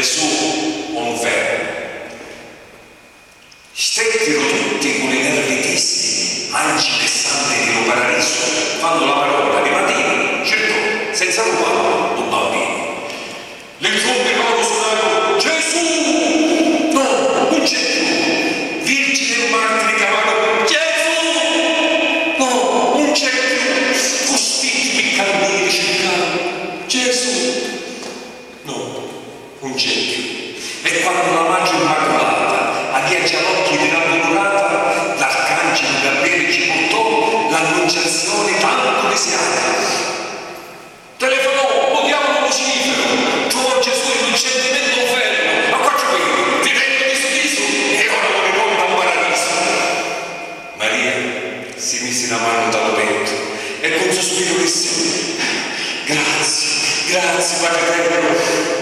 Gesù conferma. Stettero tutti con i nervi tesi, angeli e santi dello paradiso, quando la parola di mattina cercò, senza rubare, un bambino. Le trombe loro suonarono: Gesù! No, non c'è più. Virgine e martiri chiamavano: Gesù! No, non c'è più. Costiti e carnieri cercavano: Gesù! No, non c'è più. E quando la Madre Immacolata agli occhi della Dolorata, l'arcangelo Gabriele ci portò l'annunciazione tanto desiderata. Telefonò, vogliamo un lucifero, trovò Gesù innocentemente offerto, ma qua c'è qui, vivendo di sorriso, e ora lo riporta a un paradiso. Maria si mise la mano dal petto e con sospiro disse: grazie, grazie Padre Eterno,